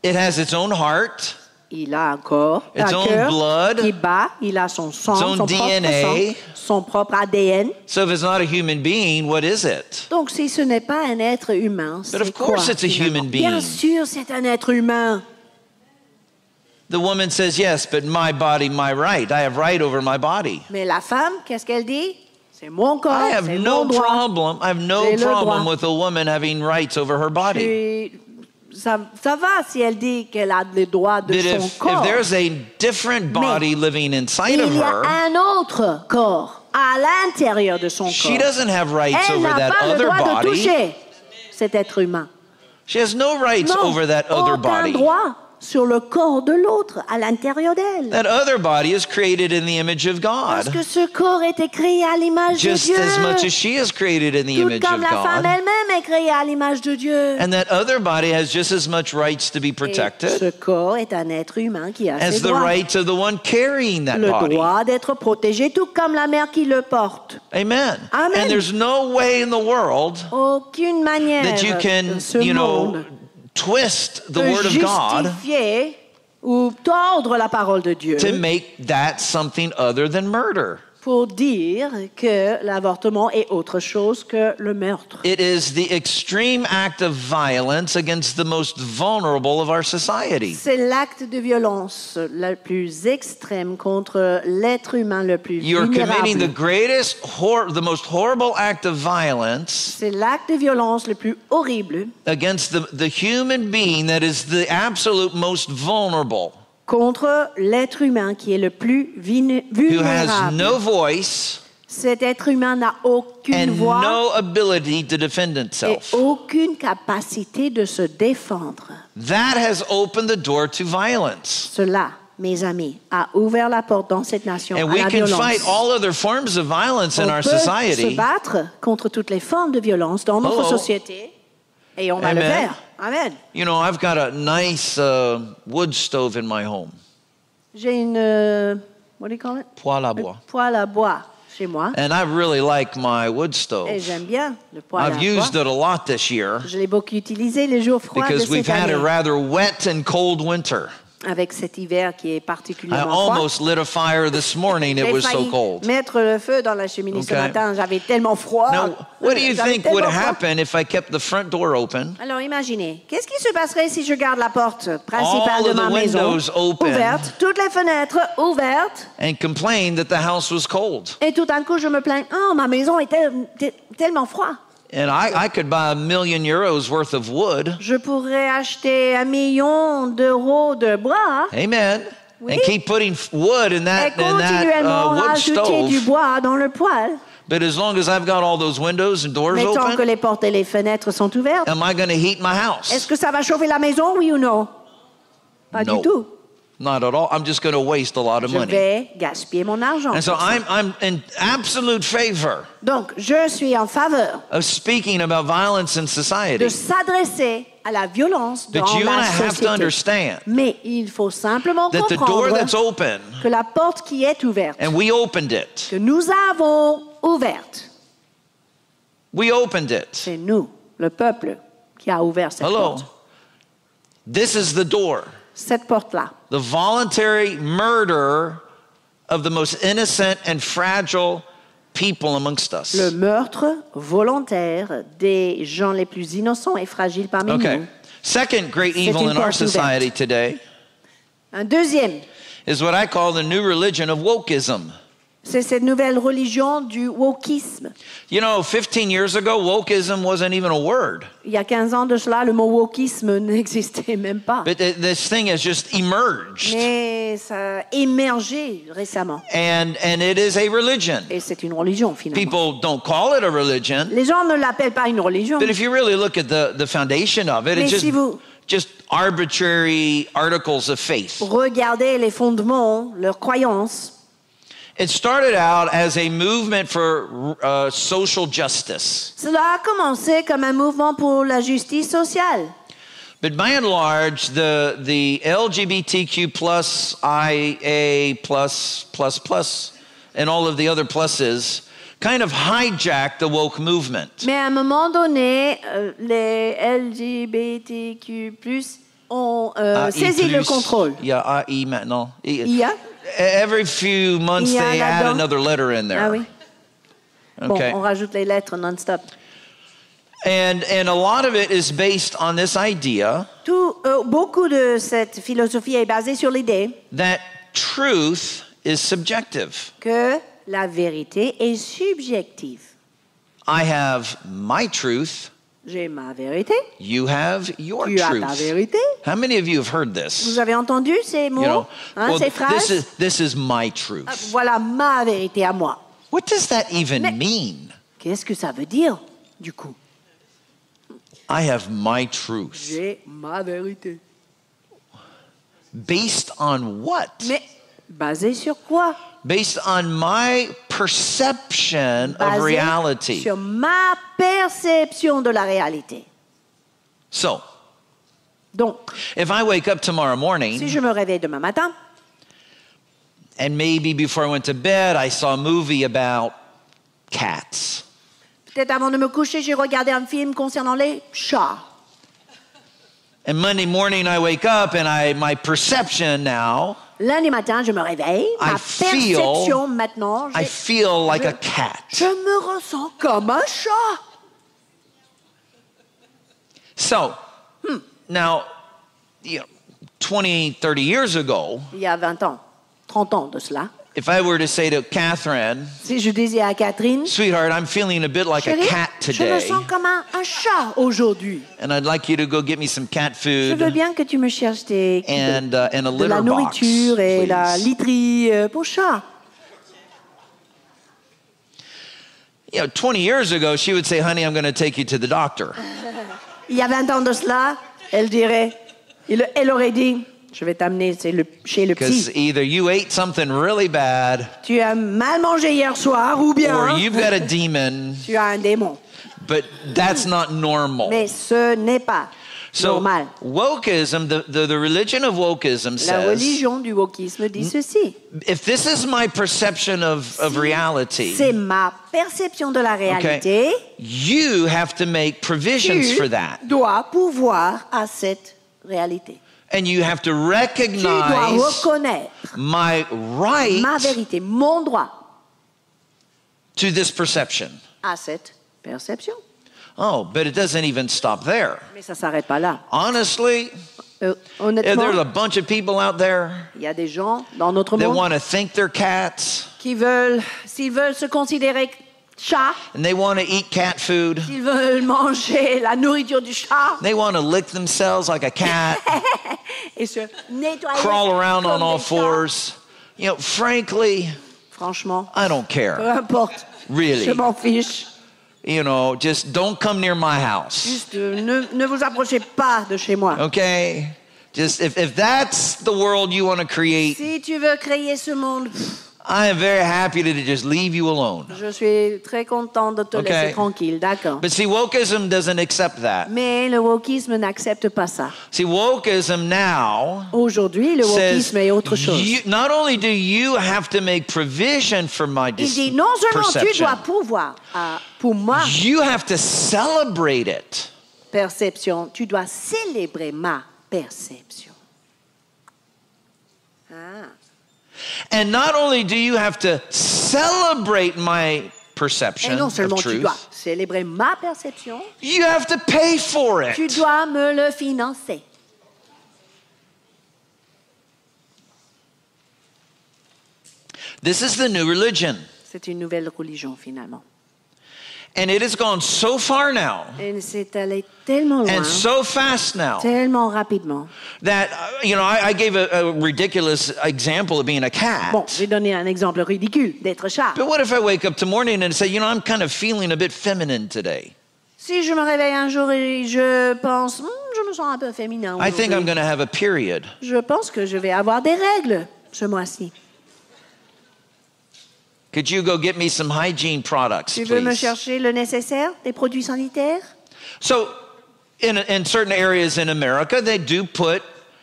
It has its own heart, Il a un corps, Its un own cœur blood, qui bat, il a son sang, its own son propre DNA. sang, son propre ADN. so if it's not a human being, what is it? Donc si ce n'est pas un être humain, c'est But of course quoi, it's a finalement? human being. Bien sûr, c'est un être humain. The woman says, yes, but my body, my right. I have right over my body. Mais la femme, qu'est-ce qu'elle dit? C'est mon corps, I have c'est no mon droit. problem. I have no J'ai le problem droit. with a woman having rights over her body. Et ça va si elle dit qu'elle a les droits de But son if corps. there's a different body living inside of Il y a her, un autre corps à l'intérieur de son she corps. doesn't have rights Elle over n'a that pas le other droit de body. toucher cet être humain. She has no rights Non, over that other aucun body. droit sur le corps de l'autre, à l'intérieur d'elle. That other body is created in the image of Parce God, que ce corps était créé à l'image de just Dieu. as much as she is created in the Tout image comme of la femme God. elle-même est créée à l'image de Dieu. And that other body has just as much rights to be Et ce protected corps est un être humain qui a as ses the droits. rights of the one carrying that Le body. droit d'être protégé, tout comme la mère qui le porte. Amen. Amen. And there's no way in the world Aucune manière that you can, de ce you know, monde twist the peut word of God justifier ou tordre la parole de Dieu to make that something other than murder. pour dire que l'avortement est autre chose que le meurtre. It is the extreme act of violence against the most vulnerable of our society. C'est l'acte de violence le plus extrême contre l'être humain le plus You're committing the vulnérable. the most horrible act of violence C'est l'acte de violence le plus horrible against the human being that is the absolute most vulnerable, contre l'être humain qui est le plus who has vulnérable. no voice Cet être humain n'a aucune and voix no ability to defend et itself. aucune capacité de se défendre. That has opened the door to violence. Cela, mes amis, a ouvert la porte dans cette nation And à we la can violence. fight all other forms of violence in On our peut se society. battre contre toutes les formes de violence dans notre Hello. société et on va le Amen. faire. Amen. You know, I've got a nice wood stove in my home. J'ai une, what do you call it? Poêle à bois. Poêle à bois chez moi And I really like my wood et stove. j'aime bien le poêle I've à used bois. it a lot this year Je l'ai beaucoup utilisé les jours froids de because we've cette had a année rather wet and cold winter. avec cet hiver qui est I particulièrement froid. almost lit a fire this morning. It J'ai was so failli cold. mettre le feu dans la cheminée ce Okay. matin. J'avais tellement froid. Now, what do you J'avais think would tellement froid. happen if I kept the front door open Alors imaginez, qu'est-ce qui se passerait si je garde la porte principale All de of ma the maison windows open. ouverte, toutes les fenêtres ouvertes, and complained that the house was cold? et tout d'un coup je me plains, oh ma maison est tellement froide. And I could buy €1,000,000 worth of wood. Je pourrais acheter 1 million d'euros de bois Amen. Oui. And keep putting wood in et that continuellement wood rajouter du stove. bois dans le poêle. But as long as I've got all those windows and doors Mais tant que open, les portes et les fenêtres sont ouvertes, am I going to heat my est-ce house? que ça va chauffer la maison, oui ou non? Pas No. du tout. Not at all. I'm just going to waste a lot of Je money. vais gaspiller mon argent. And so pour ça. I'm in absolute favor Donc, je suis en faveur of speaking about violence in de society. s'adresser à la violence dans But you and I la have to société. understand Mais il faut simplement that the door comprendre that's open, que la porte qui est ouverte, and we opened it. que nous avons ouverte, We opened it. c'est nous, le peuple, qui a ouvert cette Hello. porte. This is the door. Cette porte-là. The voluntary murder of the most innocent and fragile people amongst us. Le meurtre volontaire des gens les plus innocents et fragiles parmi Okay. nous. Second great C'est evil une in our porte ouverte. society today Un deuxième, is what I call the new religion of wokeism. c'est cette nouvelle religion du wokisme. You know, 15 years ago, wokeism wasn't even a word. Il y a 15 ans de cela, le mot wokisme n'existait même pas. But this thing has just emerged. Mais ça a émergé récemment. And it is a religion. Et c'est une religion, finalement. People don't call it a religion. Les gens ne l'appellent pas une religion. But if you really look at the foundation of it, Mais it's si vous just arbitrary articles of faith. regardez les fondements, leurs croyances, It started out as a movement for social justice. cela a commencé comme un mouvement pour la justice sociale. But by and large, the LGBTQ plus, IA plus, and all of the other pluses kind of hijacked the woke movement. Mais à un moment donné, les LGBTQ+, ont saisi le contrôle. Il y a AI maintenant. Il y a? Every few months Il y a they add là-dedans. another letter in there. Ah oui. Okay. Bon, on rajoute les lettres non-stop. And a lot of it is based on this idea Beaucoup de cette philosophie est basée sur l'idée that truth is subjective. que la vérité est subjective. I have my truth, J'ai ma vérité, you have your tu as ta truth. vérité. How many of you have heard this? Vous avez entendu ces mots, You know, well, ces phrases? this is my truth. Voilà ma vérité à moi. What does that even Mais- mean? Qu'est-ce que ça veut dire, du coup? I have my truth. J'ai ma vérité. Based on what? Mais basé sur quoi? Based on my perception of Basé reality. sur ma perception de la réalité. So, Donc, if I wake up tomorrow si morning je me réveille demain matin, and maybe before I went to bed, I saw a movie about cats. peut-être avant de me coucher, j'ai regardé un film concernant les chats. And Monday morning I wake up and my perception now, Lundi matin, je me réveille. Ma perception maintenant, I feel like a cat. je me ressens comme un chat. So, now, 20, 30 years ago, Il y a 20 ans, 30 ans de cela, if I were to say to Catherine, si je disais à Catherine, sweetheart, I'm feeling a bit like a chérie, cat je me today, sens comme un chat aujourd'hui. and I'd like you to go get me some cat Je veux food bien que tu me cherches de and a la litter box, nourriture et la please. literie pour chat. 20 years ago, she would say, honey, I'm going to take you to the doctor. Il y a 20 ans de cela, elle dirait, elle aurait dit, je vais t'amener chez le Because psy. either you ate something really bad Tu as mal mangé hier soir ou bien or you've got a demon, tu as un démon. but that's not normal. Mais ce n'est pas So, normal. wokeism, the religion of wokeism La says, religion du wokisme dit ceci. if this is my perception of reality, C'est ma perception de la réalité. you have to make provisions Tu for that. dois pouvoir à cette réalité. And you have to Tu dois recognize reconnaître my right ma vérité, mon droit to this perception. à cette perception. Oh, but it doesn't even stop there. Mais ça ne s'arrête pas là. Honestly, there's a Honnêtement, bunch of people out there il y a des gens dans notre that monde want to think they're cats qui veulent, s'ils veulent se considérer chat, and they want to eat cat food. s'ils veulent manger la nourriture du chat They want to lick themselves like a cat, et se nettoyer crawl around comme on all des chats. fours. Frankly, Franchement, I don't peu care. importe. Really. Je m'en fiche. Just don't come near my house. Juste ne vous approchez pas de chez moi. Okay? Just if that's the world you want to create, Si tu veux créer ce monde, I am very happy to just leave you alone. Je suis très content de te Okay. laisser tranquille, d'accord. But see, wokeism doesn't accept that. Mais le wokisme n'accepte pas ça. See, wokeism now Aujourd'hui, le says, wokisme est autre chose. not only do you have to make provision for my Il dit non seulement tu perception, dois pouvoir, pour ma you have to celebrate it. perception, tu dois célébrer ma perception. Ah. And not only do you have to celebrate my Et perception non of seulement tu dois truth, célébrer ma perception, you have to pay for tu it. dois me le financer. This is the new religion. C'est une nouvelle religion finalement. And it has gone so far now Et c'est allé tellement loin, and so fast now tellement rapidement. that, I gave a ridiculous example of being a cat. Bon, je vais donner un exemple ridicule d'être chat. But what if I wake up tomorrow morning and say, I'm kind of feeling a bit feminine today? Si je me réveille un jour et je pense, je me sens un peu féminin I think I'm aujourd'hui. going to have a period. Je pense que je vais avoir des règles ce mois-ci. Could you go get me some hygiene products, Tu veux me please? chercher le nécessaire, des produits sanitaires? So, in certain areas in America, they do put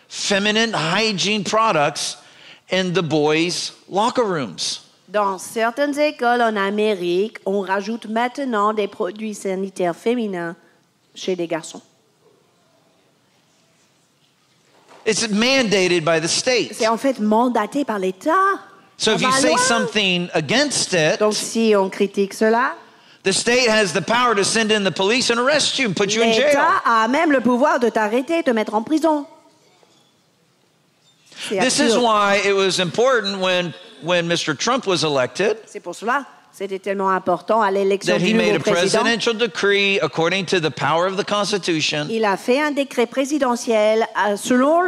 feminine hygiene products in the boys' locker rooms. Dans certaines écoles en Amérique, on rajoute maintenant des produits sanitaires féminins chez les garçons. It's mandated by the state. C'est en fait mandaté par l'État. So if Ça you va say loin. something against it, Donc si on critique cela, the state has the power to send in the police and arrest you and put you in jail. l'État a même le pouvoir de t'arrêter, de te mettre en prison. C'est This is absurde. why it was important when Mr. Trump was elected C'est pour cela, c'était tellement important à l'élection that he du made nouveau a président. presidential decree according to the power of the Constitution, Il a fait un décret présidentiel selon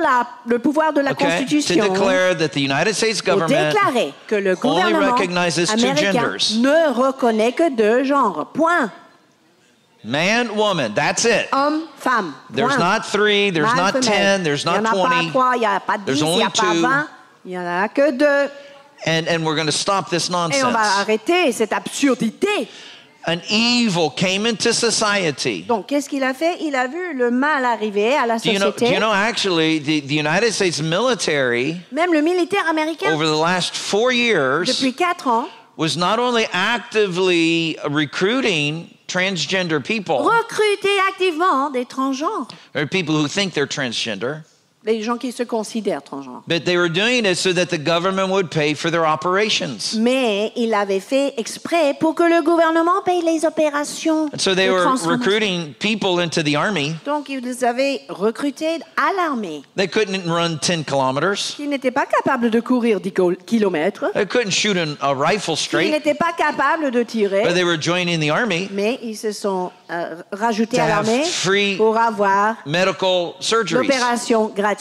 le pouvoir de la okay, to Constitution declare that the United States pour government déclarer que le only gouvernement recognizes two américain genders. ne reconnaît que deux genres. Point. man, woman, that's it. Homme, femme. There's Point. not 3, there's Mâle, not femelle. 10, there's not Il n'y en a 20. pas 3, il n'y a pas 10, There's il n'y only a pas 2. 20. Il n'y en a que 2. And we're going to stop this Et on va nonsense. arrêter cette absurdité. An evil came into society. Donc, qu'est-ce qu'il a fait? Il a vu le mal arriver à la Do you société. know actually, the United States military, Même le militaire américain, over the last 4 years, depuis 4 ans, was not only actively recruiting transgender people, recruter activement des transgenres. or people who think they're transgender, Les gens qui se considèrent transgenres. but they were doing it so that the government would pay for their operations. Mais il l'avait fait exprès pour que le gouvernement paye les opérations And so they de were transformation. recruiting people into the army. Donc, ils les avaient recrutés à l'armée, They couldn't run 10 kilometers. qui n'étaient pas capables de courir 10 kilomètres, They couldn't shoot a rifle qui straight, n'étaient pas capables de tirer, but they were joining the army, mais ils se sont rajoutés To à have l'armée free pour avoir medical surgeries. l'opération gratuite.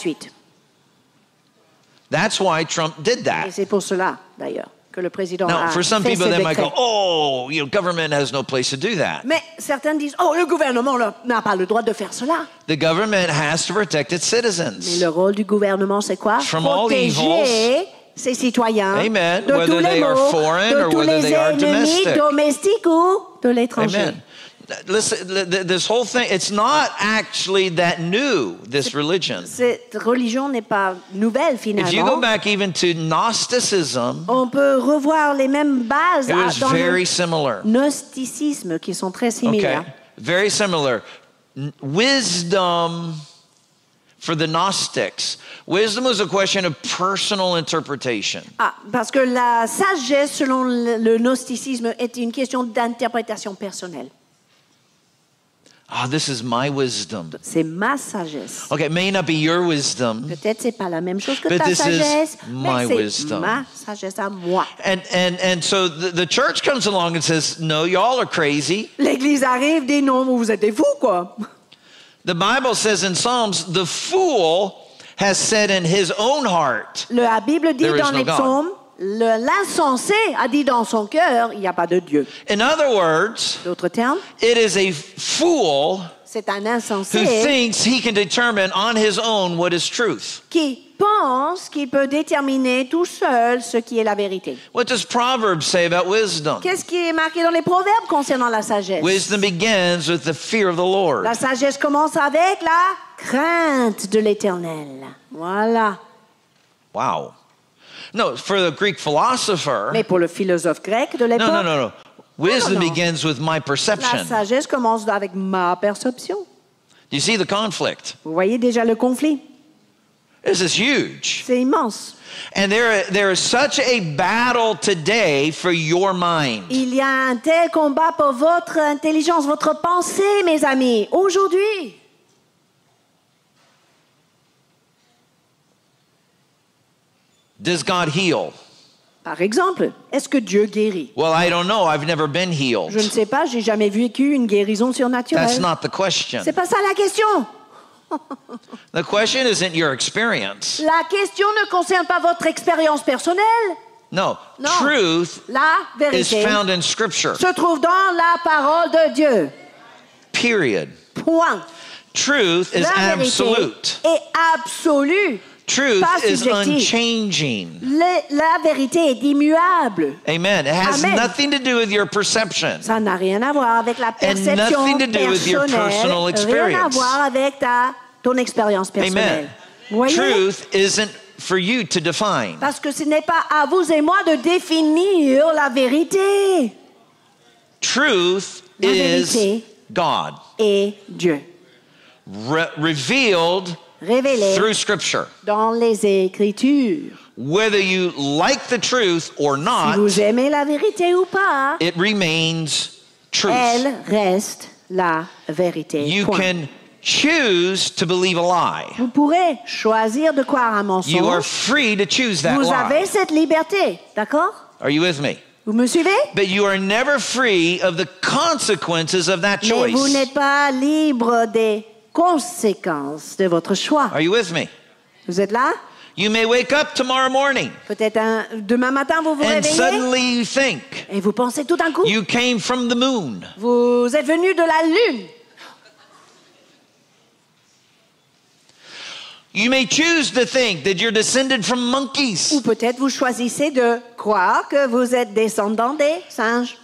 That's why Trump did Et that. c'est pour cela, d'ailleurs, que le président Now, a for some fait people, ce they might décret. go, oh, government has no place to do that. Mais certains disent, oh, le gouvernement n'a pas le droit de faire cela. The government has to protect its Mais citizens. le rôle du gouvernement, c'est quoi? From all Protéger ses citoyens Amen. de Whether tous les they are maux, foreign de or tous whether les they are ennemis domestic. domestiques ou de l'étranger. Amen. Listen, this whole thing, it's not actually that new, this religion. Cette religion n'est pas nouvelle, If you go finalement. back even to Gnosticism, On peut revoir les mêmes bases it was dans very le similar. gnosticisme qui sont très Okay, similaires. very similar. Wisdom for the Gnostics. Wisdom was a question of personal interpretation. Ah, parce que la sagesse, selon le gnosticisme, est une question d'interprétation personnelle. Ah, this is my wisdom. C'est ma sagesse. Okay, it may not be your wisdom, Peut-être c'est pas la même chose que But ta this is sagesse, my mais c'est wisdom. ma sagesse à moi. and so the church comes along and says, "No, y'all are crazy." L'Église arrive, dit non, vous êtes des fous, quoi. The Bible says in Psalms, "The fool has said in his own heart." La Bible dit There is dans no les God. psaumes, l'insensé a dit dans son cœur, il n'y a pas de Dieu. In other words, D'autres termes, it is a fool c'est un who insensé thinks he can determine on his own what is truth. qui pense qu'il peut déterminer tout seul ce qui est la vérité. What does Proverbs say about wisdom? Qu'est-ce qui est marqué dans les proverbes concernant la sagesse? Wisdom begins with the fear of the Lord. La sagesse commence avec la crainte de l'Éternel. Voilà. Wow. No, for the Greek philosopher, Mais pour le philosophe grec de l'époque, no. Wisdom no. begins with my la perception. sagesse commence avec ma perception. Do you see the conflict? Vous voyez déjà le conflit? This is huge. C'est immense. And there is such a battle today for your mind. Il y a un tel combat pour votre intelligence, votre pensée, mes amis, aujourd'hui. Does God heal? Par exemple, est-ce que Dieu guérit? Well, I don't know. I've never been healed. Je ne sais pas, j'ai jamais vécu une guérison That's surnaturelle. not the question. C'est pas ça la question. The question isn't your experience. La question ne concerne pas votre expérience personnelle. No. Non. Truth La is vérité found in Scripture. se trouve dans la parole de Dieu. Period. Point. Truth is La vérité absolute. est absolue. Truth Pas is subjective. unchanging. La vérité est immuable. Amen. It has Amen. nothing to do with your perception. Ça n'a rien à voir avec la perception nothing to do with your personal personnelle. Rien à experience. voir avec ton expérience personnelle. Amen. Vous voyez? Truth isn't for you to define. Parce que ce n'est pas à vous et moi de définir la vérité. Truth La is vérité God, est Dieu. revealed Révélé through Scripture. dans les Écritures. Whether you like the truth or Si not, vous aimez la vérité ou pas, it remains truth. elle reste la vérité. You Point. can choose to believe a lie. Vous pourrez choisir de croire un You are mensonge. free to choose that Vous avez lie. cette liberté, d'accord? Are you with me? Vous me suivez? But you are never free of the consequences of that Mais vous choice. n'êtes pas libre des conséquences de votre choix. Are you with me? Vous êtes là? You may wake up tomorrow morning Peut-être demain matin, vous vous and réveillez suddenly you think et vous pensez tout d'un coup, you came from the moon. vous êtes venu de la Lune. You may choose to think that you're descended from monkeys Ou peut-être vous choisissez de croire que vous êtes descendant des singes.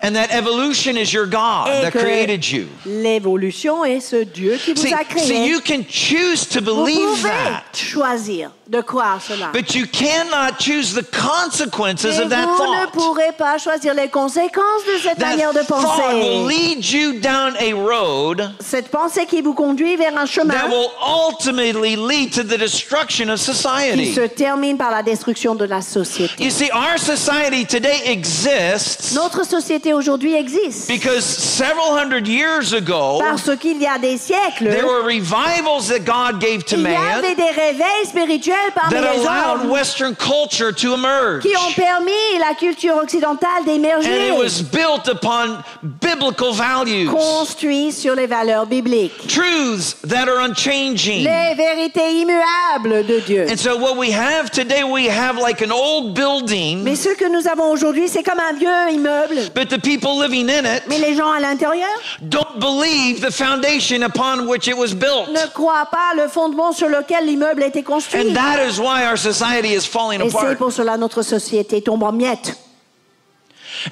and that evolution is your God Et that que created you. l'évolution est ce Dieu qui vous a See, créé. you can choose to Vous believe pouvez that, choisir de croire cela. but you cannot choose the consequences Mais of that vous ne thought. pourrez pas choisir les conséquences de cette manière de That thought will penser. lead you down a road Cette pensée qui vous conduit vers un chemin that will ultimately lead to the destruction of qui society. se termine par la destruction de la société. You see, our society today exists Notre société aujourd'hui existe because several hundred years ago, parce qu'il y a des siècles, there were revivals that God gave to il y man avait des réveils spirituels parmi that les allowed hommes Western culture to emerge. qui ont permis la culture occidentale And d'émerger, it was built upon biblical values, construit sur les valeurs bibliques, truths that are unchanging. les vérités immuables de Dieu. And so what we have today, we have like an old building, Mais ce que nous avons aujourd'hui, c'est comme un vieux immeuble. but the people living in it Mais les gens à l'intérieur don't believe the foundation upon which it was built. ne croient pas le fondement sur lequel l'immeuble a été construit. And that is why our society is falling Et c'est apart. pour cela notre société tombe en miettes.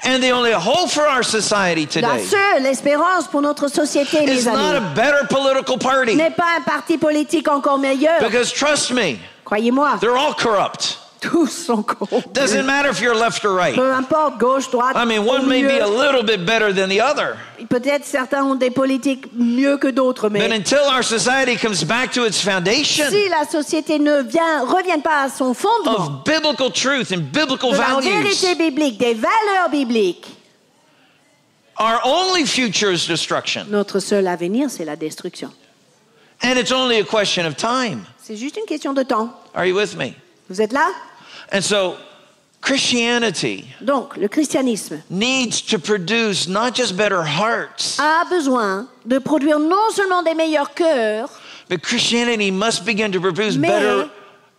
And the only hope for our society La today seule espérance pour notre société, is mes not a amis, better political party. n'est pas un parti politique encore meilleur. Because trust me, Croyez-moi, they're all corrupt. tous sont corrompus. Doesn't matter if you're left or right. Peu importe, gauche, droite, I mean, au one may be milieu. a little bit better than the other. Peut-être certains ont des politiques mieux que d'autres, But mais until our society comes back to its foundation si la société ne revienne pas à son fondement of biblical truth and biblical de la values, vérité biblique, des valeurs bibliques, our only future is destruction. notre seul avenir, c'est la destruction. And it's only a question of time. C'est juste une question de temps. Are you with me? Vous êtes là? And so Christianity Donc, le christianisme needs to produce not just better hearts, a besoin de produire non seulement des meilleurs cœurs, but Christianity must begin to produce Mais- better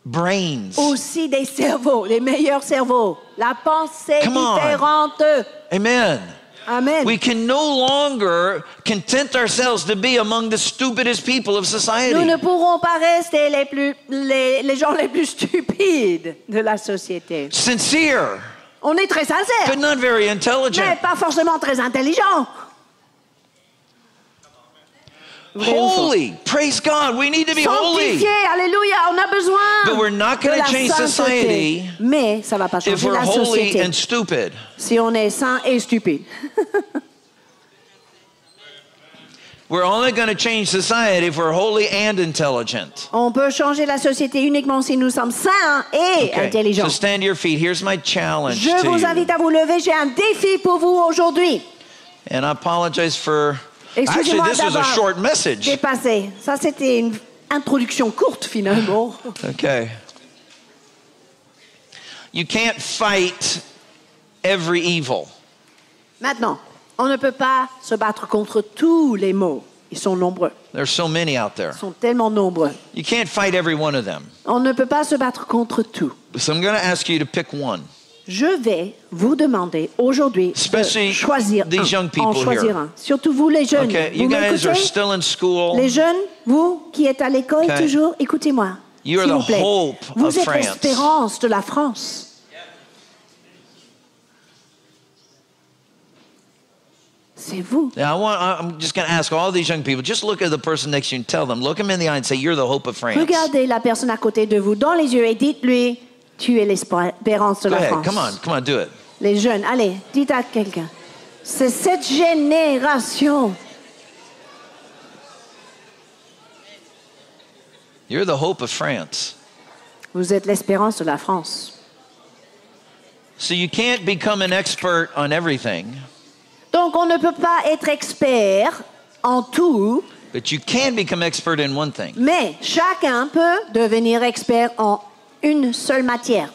brains. aussi des cerveaux, les meilleurs cerveaux. La pensée Come on. différente. Amen. Amen. We can no longer content ourselves to be among the stupidest people of Nous society. ne pourrons pas rester les gens les plus stupides de la société. Sincere, On est très sincère, but not very mais intelligent. pas forcément très intelligent. Vrai ou faux? Holy, praise God. We need to be holy. Sanctifié, alléluia, on a besoin But we're not de going la to change sainteté. society Mais ça ne va pas if changer we're la holy société and stupid. si on est saint et stupide. We're only going to change society if we're holy and intelligent. On peut changer la société uniquement si nous sommes saints et Okay, intelligents. so stand to your feet. Here's my challenge Je to vous you. invite à vous lever. J'ai un défi pour vous aujourd'hui. And I apologize for... Actually, Excusez-moi this was a d'avoir short message. dépassé. Ça, c'était une introduction courte, finalement. Okay. You can't fight every evil. Maintenant, on ne peut pas se battre contre tous les maux. Ils sont nombreux. There's so many out there. Ils sont tellement nombreux. You can't fight every one of them. On ne peut pas se battre contre tout. So I'm going to ask you to pick one. Je vais vous demander aujourd'hui de Especially choisir these young people en choisir here. un. Surtout vous les jeunes. Okay, Vous you guys are m'écoutez? still in school. Les jeunes, vous qui êtes à l'école Okay. toujours, écoutez-moi. You are s'il the vous plaît. hope Vous of êtes France. l'espérance de la France. C'est vous. Now, I'm just going to ask all these young people, just look at the person next to you and tell them, look them in the eye and say, you're the hope of France. Regardez la personne à côté de vous dans les yeux et dites-lui, tu es l'espérance de Go la ahead, France. come on, do it. Les jeunes, allez, dites à quelqu'un. C'est cette génération. You're the hope of France. Vous êtes l'espérance de la France. So you can't become an expert on everything, Donc, on ne peut pas être expert en tout, but you can become expert in one thing. mais chacun peut devenir expert en une seule matière.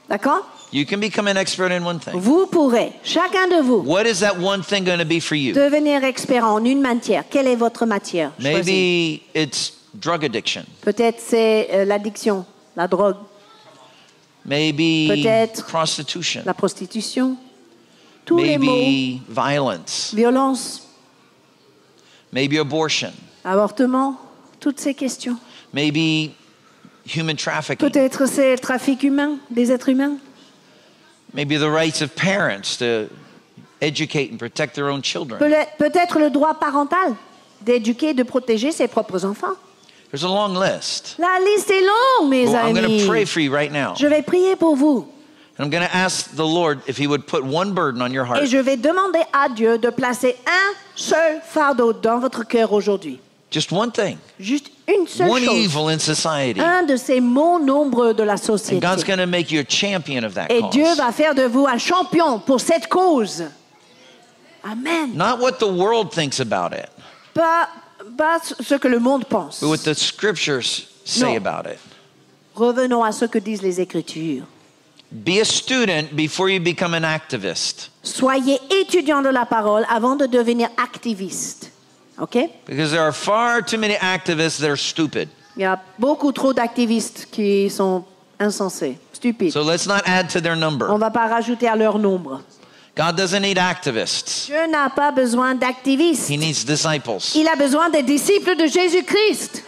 D'accord? You can become an expert in one thing. Vous pourrez, chacun de vous, What is that one thing going to be for you? devenir expert en une matière. Quelle est votre matière? Choisis. Maybe it's drug addiction. Peut-être c'est l'addiction, la drogue, Maybe Peut-être prostitution. la prostitution, tous les mots, Maybe violence. violence, Maybe abortion. avortement, toutes ces questions. Maybe human trafficking. Peut-être c'est le trafic humain, des êtres humains. Maybe the rights of parents to educate and protect their own children. Peut-être le droit parental d'éduquer et de protéger ses propres enfants. There's a long list. La liste est longue, mes Well, I'm going amis. to pray for you right now. Je vais prier pour vous. And I'm going to ask the Lord if He would put one burden on your heart. Et je vais demander à Dieu de placer un seul fardeau dans votre cœur aujourd'hui. Just one thing. Juste une seule One chose. evil in society. Un de ces mots nombreux de la And société. God's going to make you a champion of that Et Dieu cause. va faire de vous un champion pour cette cause. Amen. Not what the world thinks about it, Pas ce que le monde pense. but what the scriptures say No. about it. Revenons à ce que disent les Écritures. Be a student before you become an activist. Soyez étudiants de la parole avant de devenir activiste. OK? Because there are far too many activists that are stupid. Il y a beaucoup trop d'activistes qui sont insensés, stupides. So let's not add to their On number. ne va pas rajouter à leur nombre. God doesn't need activists. Dieu n'a pas besoin d'activistes. He needs disciples. Il a besoin des disciples de Jésus-Christ.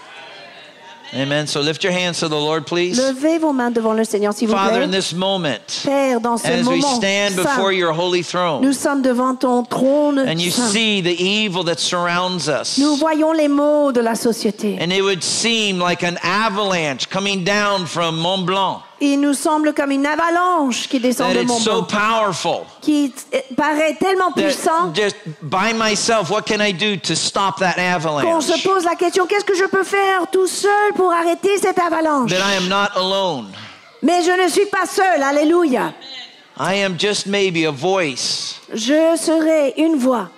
Amen. So lift your hands to the Lord, please. Levez vos mains devant le Seigneur, s'il vous Father, plaît. in this moment, Père, dans ce as we moment stand saint, before your holy throne, nous sommes devant ton trône and you saint. see the evil that surrounds us, Nous voyons les maux de la société. and it would seem like an avalanche coming down from Mont Blanc, Il nous semble comme une avalanche qui descend that de it's Mont so Blanc, powerful qui paraît tellement puissant that just by myself, what can I do to stop that qu'on avalanche? se pose la question, qu'est-ce que je peux faire tout seul pour arrêter cette avalanche? That I am not alone. Mais je ne suis pas seul, alléluia. I am just maybe a voice, Je serai une voix,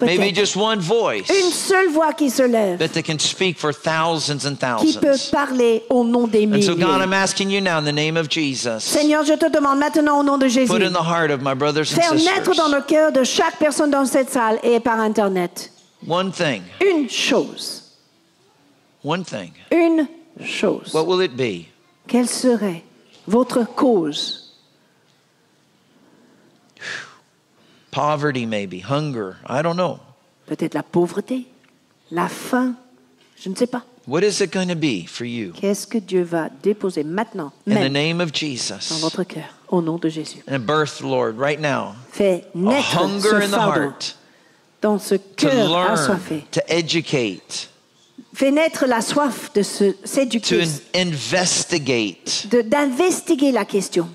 maybe peut-être. just one Une voice, seule voix qui se lève, that they can speak for thousands and qui peut thousands. parler au nom des And so, God, milliers. I'm asking you now in the name of Jesus, Seigneur, je te demande maintenant au nom de Jésus, put in the heart of my brothers and faire naître dans sisters le cœur de chaque personne dans cette salle et par Internet one thing. une chose. One thing. Une chose. What will it be? Quelle serait votre cause? Poverty, maybe. Hunger. I don't know. Peut-être la pauvreté, la faim, je ne sais pas. What is it going to be for you? Qu'est-ce que Dieu va déposer maintenant, In the même, name of dans Jesus. votre cœur, au nom de Jésus? And birth, Lord, right now. Fais A naître hunger ce in the fardeau heart dans ce to cœur learn, assoiffé. to educate, Fais naître la soif de to s'éduquer, investigate d'investiguer la question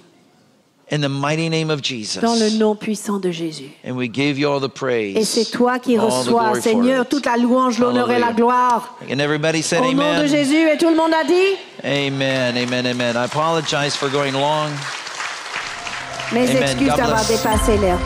in the mighty name of Jesus. dans le nom puissant de Jésus. And we give you all the praise. Et c'est toi qui all the reçois, glory for Seigneur, it. toute la louange, l'honneur et la Hallelujah. gloire. And everybody said Au nom de amen. Jésus, et tout le monde a dit? Amen, amen, amen. I apologize for going long. Mes Amen. excuses God d'avoir bless. dépassé l'heure.